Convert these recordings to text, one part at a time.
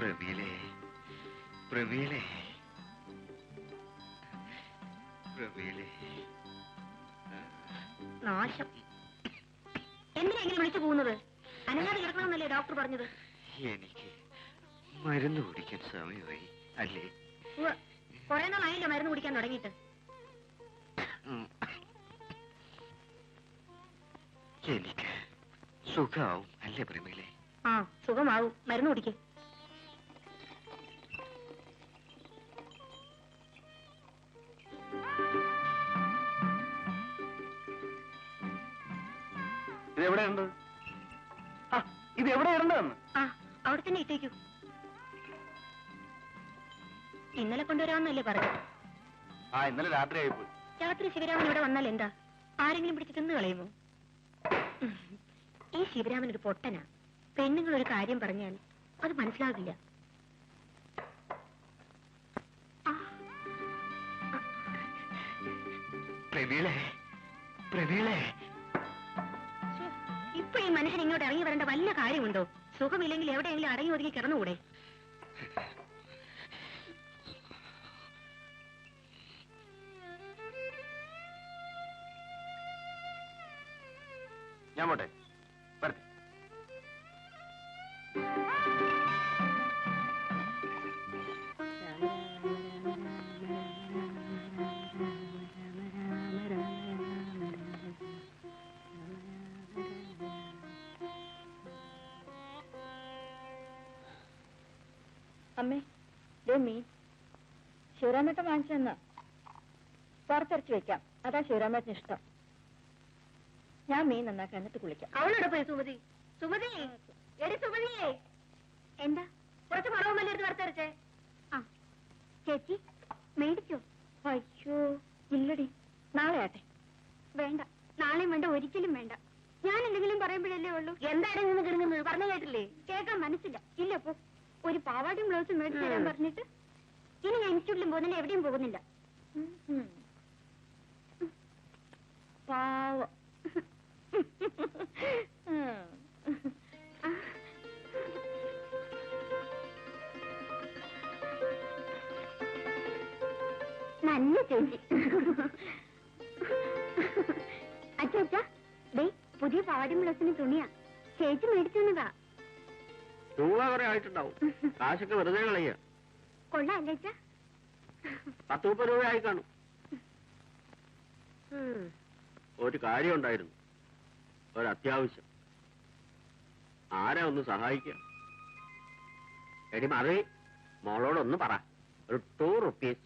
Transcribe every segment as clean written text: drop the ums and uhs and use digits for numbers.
പ്രമീലേ, പ്രമീലേ, പ്രമീലേ. നാശം. എന്തിനാ ഇങ്ങനെ വിളിച്ചു പോകുന്നത്? അനങ്ങാതെ കിടക്കണമെന്നല്ലേ ഡോക്ടർ പറഞ്ഞത്? എനിക്ക് മരുന്ന് കുടിക്കാൻ സമയമായി അല്ലേ? കുറെ നാളായില്ലോ മരുന്ന് കുടിക്കാൻ തുടങ്ങിയിട്ട്. എനിക്ക് സുഖാവും അല്ലേ പ്രമീലേ? ആ, സുഖമാവും. മരുന്ന് കുടിക്കേ. ഇതെവിടെയുണ്ട്? ഇത് എവിടെയുണ്ടെന്ന്? ആ, അവിടെ തന്നെ ഇട്ടേക്കൂ. ഇന്നലെ കൊണ്ടുവരാമെന്നല്ലേ പറഞ്ഞു? ആ, ഇന്നലെ രാത്രി ആയിപ്പോയി. രാത്രി ശിവരാമൻ ഇവിടെ വന്നാൽ എന്താ? ആരെങ്കിലും പിടിച്ച് തിന്നു കളയുമോ? ഈ ശിവരാമൻ ഒരു പൊട്ടനാ. പെണ്ണുങ്ങൾ ഒരു കാര്യം പറഞ്ഞാൽ അത് മനസ്സിലാകില്ല. പ്രമീളേ, പ്രമീളേ. ഇപ്പൊ ഈ മനുഷ്യൻ ഇങ്ങോട്ട് ഇറങ്ങി വരേണ്ട വല്ല കാര്യമുണ്ടോ? സുഖമില്ലെങ്കിൽ എവിടെയെങ്കിലും അടങ്ങി ഒതുങ്ങി കിടന്നുകൂടെ? ഞാൻ പോട്ടെ. വരട്ടെ. അമ്മേ, ദേ മീൻ ശിവരാമേട്ടൻ വാങ്ങിച്ചെന്നാ. വറുത്തരച്ച് വെക്കാം. അതാ ശിവരാമേട്ടന് ഇഷ്ടം. ഞാൻ മീൻ നന്നാക്കാൻ എന്നിട്ട് കുളിക്കാം. അവളോട് പോയി സുമതി. സുമതി, എടി സുമതിയേ. എന്താ? കുറച്ച് മണവുമല്ലേ എടുത്ത് വറുത്തരച്ചേ? ആ ചേച്ചി മേടിച്ചോ? അയ്യോ ഇല്ലടി, നാളെ ആട്ടെ. വേണ്ട, നാളെയും വേണ്ട, ഒരിക്കലും വേണ്ട. ഞാൻ എന്തെങ്കിലും പറയുമ്പോഴല്ലേ ഉള്ളൂ. എന്താണ് നിന്ന് കിടങ്ങുന്നത്? പറഞ്ഞു കേട്ടില്ലേ? കേൾക്കാൻ മനസ്സില്ല. ഇല്ല, പോ. ഒരു പാവാടിയും ബ്ലൗസും മേടിച്ചു തരാൻ പറഞ്ഞിട്ട് ഇനി ഞാൻ ഇൻസ്റ്റിറ്റ്യൂട്ടിലും പോകുന്നില്ല, എവിടെയും പോകുന്നില്ല. പാവം. നല്ല ചേച്ചി. അച്ഛാ, ദേ പുതിയ പാവാടിയും ബ്ലൗസിന് തുണിയാ. ചേച്ചി മേടിച്ചതാ. രൂപ കുറെ ആയിട്ടുണ്ടാവും. കാശൊക്കെ വെറുതെ കളയ. കൊള്ളാല്ലേ അച്ഛാ? 10-30 രൂപ ആയി കാണും. ഒരു കാര്യം ഉണ്ടായിരുന്നു, ഒരു അത്യാവശ്യം. ആരാ ഒന്ന് സഹായിക്കുക? എടി മറി, മോളോടൊന്ന് പറ. ഒരു 2 rupees.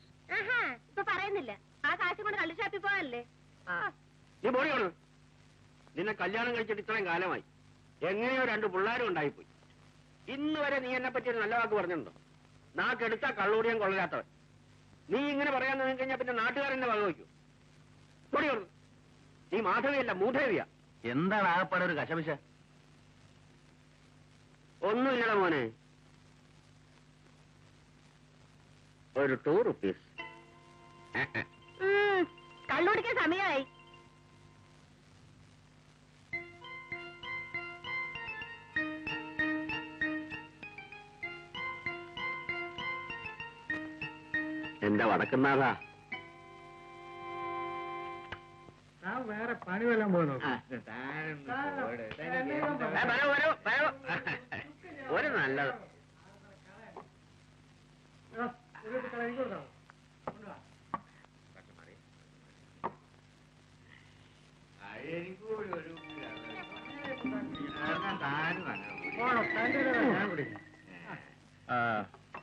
ഇപ്പൊ പറയുന്നില്ല. ആ കാശ് കൊണ്ട് കള്ളുഷാപ്പിൽ പോകാനല്ലേ? നീ പോടിയോളൂ. നിന്നെ കല്യാണം കഴിച്ചിട്ട് ഇത്രയും കാലമായി. എങ്ങനെയോ 2 പിള്ളേരും ഉണ്ടായിപ്പോയി. ഇന്ന് വരെ നീ എന്നെ പറ്റി ഒരു നല്ല വാക്ക് പറഞ്ഞിട്ടുണ്ടോ? നാക്കെടുത്താ കള്ളൂടിയാൻ കൊള്ളരാത്തവൻ. നീ ഇങ്ങനെ പറയാൻ നിന്ന് കഴിഞ്ഞാൽ പിന്നെ നാട്ടുകാരെന്നെ വകവയ്ക്കൂ. പൊടിയോളൂ. നീ മാധവിയല്ല, മൂധേവിയാ. എന്താണ് ആകപ്പാടെ ഒരു കശപിശ? ഒന്നുമില്ലടാ മോനെ. ഒരു 2 rupees. കള്ളുടിക്കാൻ സമയമായി. എന്റെ വടക്കുന്നാഥാ, വേറെ പണി വല്ലതും പോയി ഒരു നല്ലത്.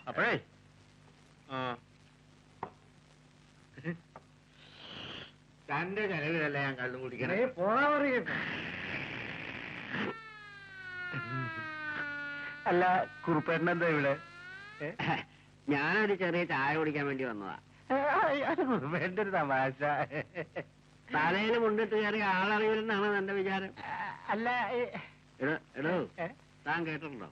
അപ്പോഴേ തന്റെ ചെലവിലല്ല ഞാൻ കള്ളു കുടിക്കണേ. പോകാൻ പറയട്ടെ. അല്ല, കുറുപ്പേട്ടനെന്താ ഇവിടെ? ഞാനൊരു ചെറിയ ചായ കുടിക്കാൻ വേണ്ടി വന്നതാ. കുറുപ്പേട്ടൻ്റെ ഒരു തമാശ. തലയിൽ മുണ്ടിട്ട് കയറിയ ആളറിയില്ലെന്നാണ് എന്റെ വിചാരം. അല്ല എടോ, താൻ കേട്ടിട്ടുണ്ടോ?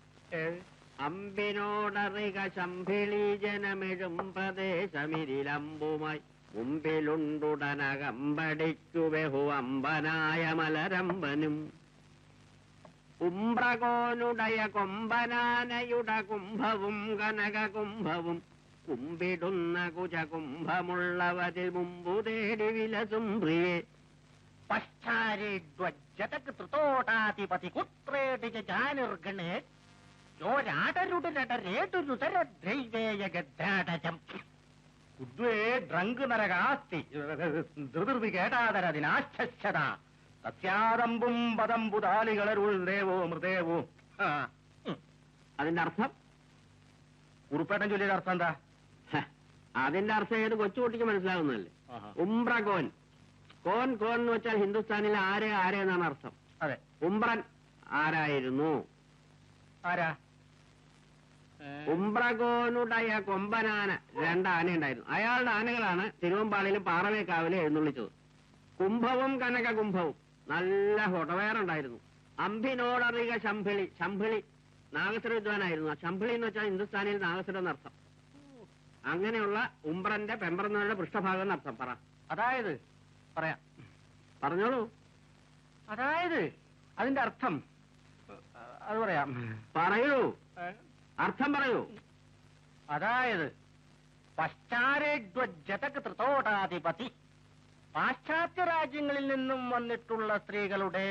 അമ്പിനോടറിക ശംഭിളി ജനമെഴും പ്രദേശമിരിലമ്പുമായി മുമ്പിലുണ്ടുടനകമ്പടിക്കു ബഹു അമ്പനായ മലരമ്പനും. ഉംബ്രകോനുടയ കൊമ്പനാനയുടെ കുംഭവും കനക കുംഭവും കുമ്പിടുന്ന കുജകുംഭമുള്ളവരിൽ മുമ്പു തേടി വിലസും പ്രിയേ പശ്ചാരിദ്വജതക് ത്രിതോടാധിപതി കുത്രേടി ജാനിർഗണേ യോരാടരുടരേടുരുതരദ്രൈവേയഗദ്രാടജം ഉദ്വേ ഡ്രങ്ക് നരകാസ്തി ധൃതി കേടാതരതിനാശ്ചത തസ്യാദമ്പും പദംബുതാലികളരുൾ ദേവോ മൃദേവോ. അതിന്റെ അർത്ഥം കുറുപ്പേട്ടൻ ചൊല്ലിയുടെ അർത്ഥം എന്താ? അതിന്റെ അർത്ഥം ഏത് കൊച്ചുകുട്ടിക്ക് മനസ്സിലാവുന്നതല്ലേ? ഉംബ്രകോൻ. കോൻ കോൻ എന്ന് വെച്ചാൽ ഹിന്ദുസ്ഥാനിൽ ആരെ ആരെ എന്നാണ് അർത്ഥം. അതെ. ഉംബ്രൻ ആരായിരുന്നു? ആരാ? ഉംബ്രകോനുടയ കൊമ്പനാന 2 ആനയുണ്ടായിരുന്നു. അയാളുടെ ആനകളാണ് തിരുവമ്പാളിയിലും പാറമേക്കാവിലും എഴുന്നള്ളിച്ചത്. കുംഭവും കനക കുംഭവും നല്ല ഹൊടവേറുണ്ടായിരുന്നു. അമ്പിനോടറിക ശംഭിളി. ശംഭിളി നാഗസ്വര വിദ്വാനായിരുന്നു. ആ ശംഭിളി എന്ന് വെച്ചാൽ ഹിന്ദുസ്ഥാനിയിൽ നാഗസ്വരം എന്നർത്ഥം. അങ്ങനെയുള്ള ഉംബ്രന്റെ പെമ്പറന്നവരുടെ പൃഷ്ഠഭാഗം എന്നർത്ഥം. പറ. അതായത് പറയാം, പറഞ്ഞോളൂ. അതായത് അതിന്റെ അർത്ഥം അത് പറയാം. പറയൂ, അർത്ഥം പറയൂ. അതായത് പശ്ചാരേഡ്വജതക് ത്രിതോടാധിപതി, പാശ്ചാത്യ രാജ്യങ്ങളിൽ നിന്നും വന്നിട്ടുള്ള സ്ത്രീകളുടെ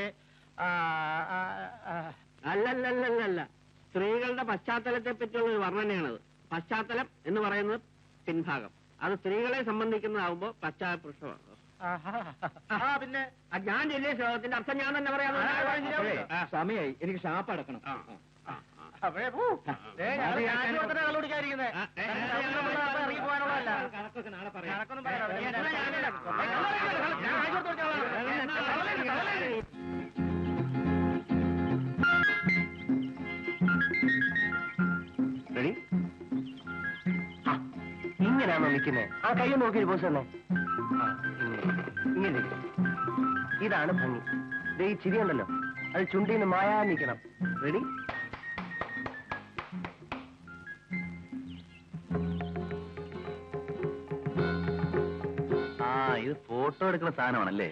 അല്ലല്ലല്ലല്ല, സ്ത്രീകളുടെ പശ്ചാത്തലത്തെ പറ്റിയുള്ള ഒരു വർണ്ണനയാണത്. പശ്ചാത്തലം എന്ന് പറയുന്നത് പിൻഭാഗം. അത് സ്ത്രീകളെ സംബന്ധിക്കുന്നതാവുമ്പോ പശ്ചാത്തലമാണ്. പിന്നെ ഞാൻ ചൊല്ലിയ ശ്ലോകത്തിന്റെ അർത്ഥം ഞാൻ തന്നെ പറയാം. സമയായി, എനിക്ക് ഷാപ്പ് അടക്കണം. ഇറങ്ങി പോകാനുള്ളതല്ല. കണക്കൊക്കെ നാളെ പറയാം. കണക്കൊന്നും പറയാൻ റെഡി? ഇങ്ങനെയാണോ നിൽക്കുന്നത്? ആ കയ്യിൽ നോക്കി പോസ് തന്നെ. ഇങ്ങനെ ഇതാണ് ഭംഗി. ഈ ചിരിയുണ്ടല്ലോ, അത് ചുണ്ടിന്ന് മായാ നിൽക്കണം. റെഡി? ആ, ഇത് ഫോട്ടോ എടുക്കുന്ന സാധനമാണല്ലേ?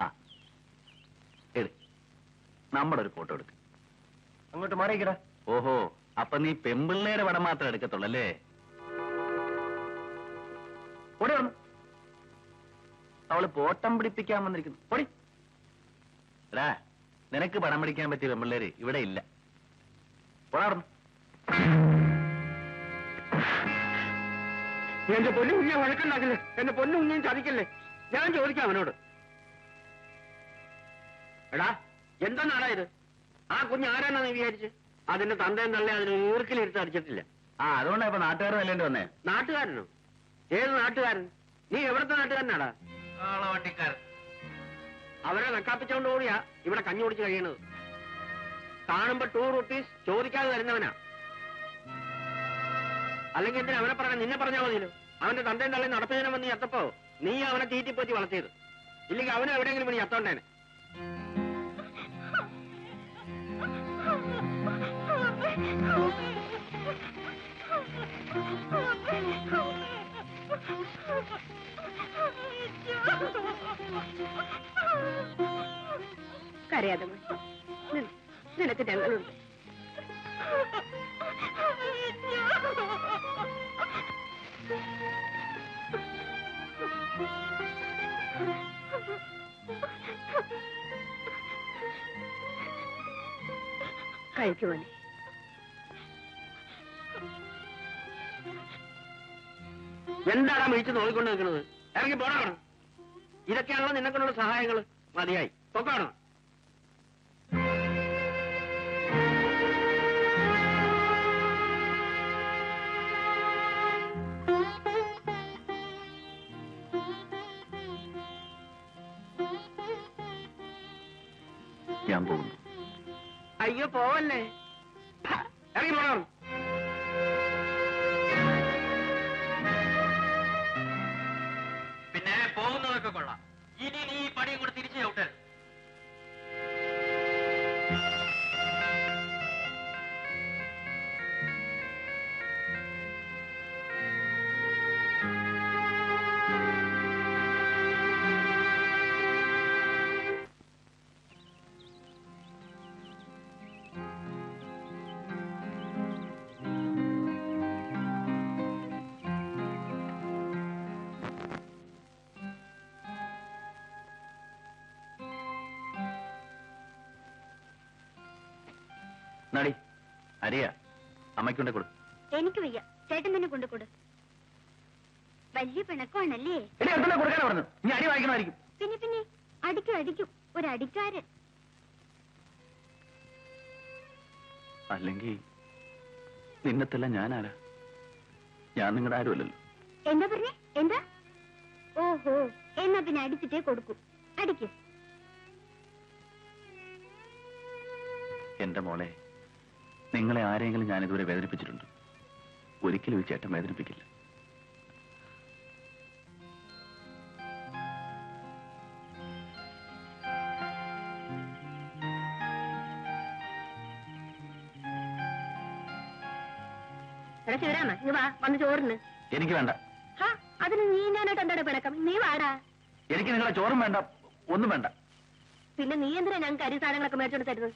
ആ, നമ്മുടെ ഒരു ഫോട്ടോ എടുക്ക. അങ്ങോട്ട് മാറിയിക്കട. ഓഹോ, അപ്പൊ നീ പെമ്പിള്ളേരുടെ പടം മാത്രം എടുക്കത്തുള്ളല്ലേ? ഓടി വന്നു. അവള് പോട്ടം പിടിപ്പിക്കാൻ വന്നിരിക്കുന്നു. ഓടി. എടാ, നിനക്ക് പടം പിടിക്കാൻ പറ്റിയ പെമ്പിള്ളേര് ഇവിടെ ഇല്ല. ഓടാറുന്നു. എന്റെ പൊന്നു കുഞ്ഞെ വഴക്കുണ്ടാക്കില്ലേ, എന്റെ പൊന്നു കുഞ്ഞും ചതിക്കല്ലേ. ഞാൻ ചോദിക്കാം അവനോട്. എടാ, എന്തെന്നാടാ ഇത്? ആ കുഞ്ഞ് ആരാന്നാ നീ വിചാരിച്ച്? അതിന്റെ തന്തയും തള്ളേ അതിന് ഈർക്കിലിരുത്ത് അടിച്ചിട്ടില്ല. ആ, അതുകൊണ്ടാ ഇപ്പൊ നാട്ടുകാർ നല്ലേണ്ടി വന്നേ. നാട്ടുകാരനോ? ഏത് നാട്ടുകാരൻ? നീ എവിടത്തെ നാട്ടുകാരനാടാ? വണ്ടിക്കാരൻ. അവരെ നക്കാപ്പിച്ചോണ്ട് കൂടിയാ ഇവിടെ കഞ്ഞി കുടിച്ച് കഴിയണത്. കാണുമ്പോ 2 rupees ചോദിക്കാതെ തരുന്നവനാ. അല്ലെങ്കിൽ എന്തിനാ അവനെ പറഞ്ഞ? നിന്നെ പറഞ്ഞാൽ മതിയല്ലോ. അവന്റെ തന്തയും തള്ളയും നടത്തുന്നതിനെ വന്ന് എത്തപ്പോ നീ അവനെ തീറ്റിപ്പറ്റി വളർത്തിയത്. ഇല്ലെങ്കിൽ അവനെ എവിടെയെങ്കിലും പണി എത്തോണ്ടേനെ. കരയാതെ നിനക്ക് ഞങ്ങളുണ്ട്. കഴിക്കുവാനേ. എന്താടാ മിഴിച്ച് നോക്കിക്കൊണ്ട് നിൽക്കുന്നത്? ഇറങ്ങി പോണോ? ഇതൊക്കെയാണല്ലോ നിന്നെക്കൊണ്ടുള്ള സഹായങ്ങള്. മതിയായി, പൊക്കാണോ? ഞാൻ പോകുന്നു. അയ്യോ പോവല്ലേ, ഇറങ്ങി പോണോ? പിന്നെ പോകുന്നതൊക്കെ കൊള്ളാം. ഇനി നീ ഈ പണിയും കൂടെ തിരിച്ചു ചവിട്ടരുത്. നടി അരിയ അമ്മയ്ക്കൊണ്ടേ കൊടു. എനിക്ക് വയ്യ, ചേട്ടൻ തന്നെ കൊണ്ടുകൊടു. വലിയ പിണക്കമാണല്ലേ? കൊടുക്കാൻ പറഞ്ഞു. നീ അടി വാങ്ങിക്കണമായിരിക്കും. പിന്നെ പിന്നെ അടിക്കും അടിക്കും, ഒരു അടിക്കാരൻ. അല്ലെങ്കിൽ നിന്നത്തല്ല ഞാനാരാ? ഞാൻ നിങ്ങളുടെ ആരുമല്ലല്ലോ. എന്താ പറഞ്ഞേ? എന്താ? ഓഹോ, എന്നാ പിന്നെ അടിച്ചിട്ടേ കൊടുക്കൂ. അടിക്കും. എന്റെ മോളെ, നിങ്ങളെ ആരെങ്കിലും ഞാൻ ഇതുവരെ വേദനിപ്പിച്ചിട്ടുണ്ട്? ഒരിക്കലും ഈ ചേട്ടൻ വേദനിപ്പിക്കില്ല. ശിവരാമ, നീ വാ, വന്ന് ചോറിന്. എനിക്ക് വേണ്ട. അതിന് നീ ഞാനായിട്ട് എന്താണ് പിണക്കം? നീ വാടാ. എനിക്ക് നിങ്ങളെ ചോറും വേണ്ട, ഒന്നും വേണ്ട. പിന്നെ നീ എന്തിനാ ഞങ്ങൾക്ക് അരി സാധനങ്ങളൊക്കെ മേടിച്ചോണ്ട് തരുന്നത്?